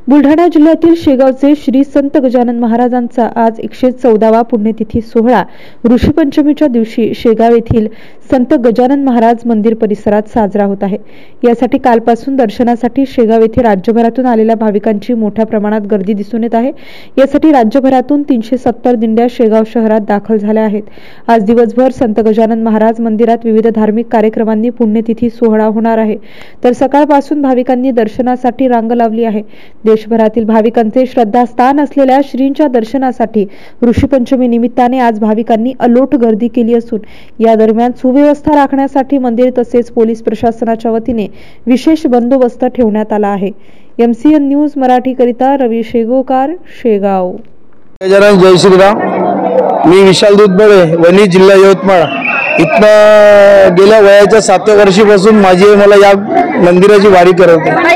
बुलढाणा जिल्ह्यातील शेगावचे श्री संत गजानन महाराजांचा आज 114वा पुण्यतिथी सोहळा ऋषीपंचमीच्या दिवशी शेगाव येथील संत गजानन महाराज मंदिर परिसरात साजरा होत आहे। यासाठी कालपासून दर्शनासाठी शेगाव येथे राज्यभरातून आलेल्या भाविकांची मोठ्या प्रमाणात गर्दी दिसून येत आहे। यासाठी राज्यभरातून 370 दिंड्या शेगाव शहरात दाखल झाल्या आहेत। आज दिवसभर संत गजानन महाराज मंदिरात विविध धार्मिक कार्यक्रमांनी पुण्यतिथी सोहळा होणार आहे। तर सकाळपासून भाविकांनी दर्शनासाठी रांग लावली आहे। देशभरातील भाविकांचे श्रद्धास्थान असलेल्या श्रींच्या दर्शनासाठी ऋषीपंचमी निमित्ताने आज भाविकांनी अलोट गर्दी केली असून या दरम्यान सुव्यवस्था राखण्यासाठी मंदिर तसेच पोलीस प्रशासनाच्या वतीने विशेष बंदोबस्त ठेवण्यात आला आहे। MCN न्यूज मराठी करिता रवी शेगोकार, शेगाव। जय श्रीराम। मी विशाल दुधबळे, वणी, जिल्हा यवतमाळ इथं गेल्या वयाच्या 7व्या वर्षीपासून मला या मंदिराची वारी करत आहे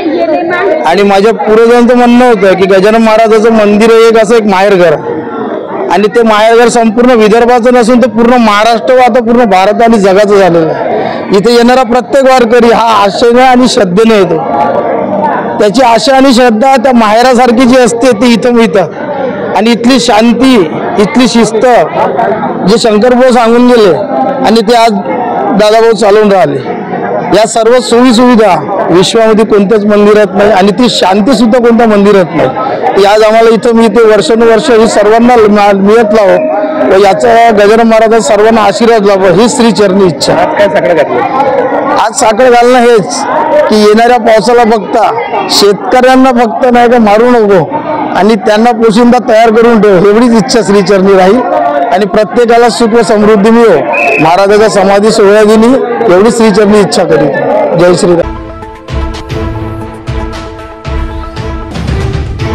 आणि माझ्या पूर्वजांचं म्हणणं होतं की गजानन महाराजाचं मंदिर एक एक माहेरघर आणि ते माहेरघर संपूर्ण विदर्भाचं नसून तर पूर्ण महाराष्ट्र व आता पूर्ण भारत आणि जगाचं झालेलं आहे। इथे येणारा प्रत्येक वारकरी हा आशेने आणि श्रद्धेने येतो। त्याची आशा आणि श्रद्धा त्या माहेरासारखी जी असते ती इथं मिळतं आणि इथली शांती, इथली शिस्त जे शंकरभाऊ सांगून गेले आणि ते आज दादाभाऊ चालवून राहिले, या सर्व सोयी सुविधा विश्वामध्ये कोणत्याच मंदिरात नाही आणि ती शांती सुद्धा कोणत्या मंदिरात नाही। आज आम्हाला इथं मिळते, वर्षानुवर्ष ही सर्वांना मिळत लावो व याचा गजानन महाराज सर्वांना आशीर्वाद लाभो ही श्री चरणी इच्छा। आज साखर घालणं हेच की येणाऱ्या पावसाला बघता शेतकऱ्यांना फक्त नाही का मारू नको आणि त्यांना पोशिंदा तयार करून ठेव एवढीच इच्छा श्री चरणी राहील आणि प्रत्येकाला सुख व समृद्धी मिळो महाराजाच्या समाधी सोहळ्यादिनी एवढी श्री चरणी इच्छा करीत। जय श्रीराम।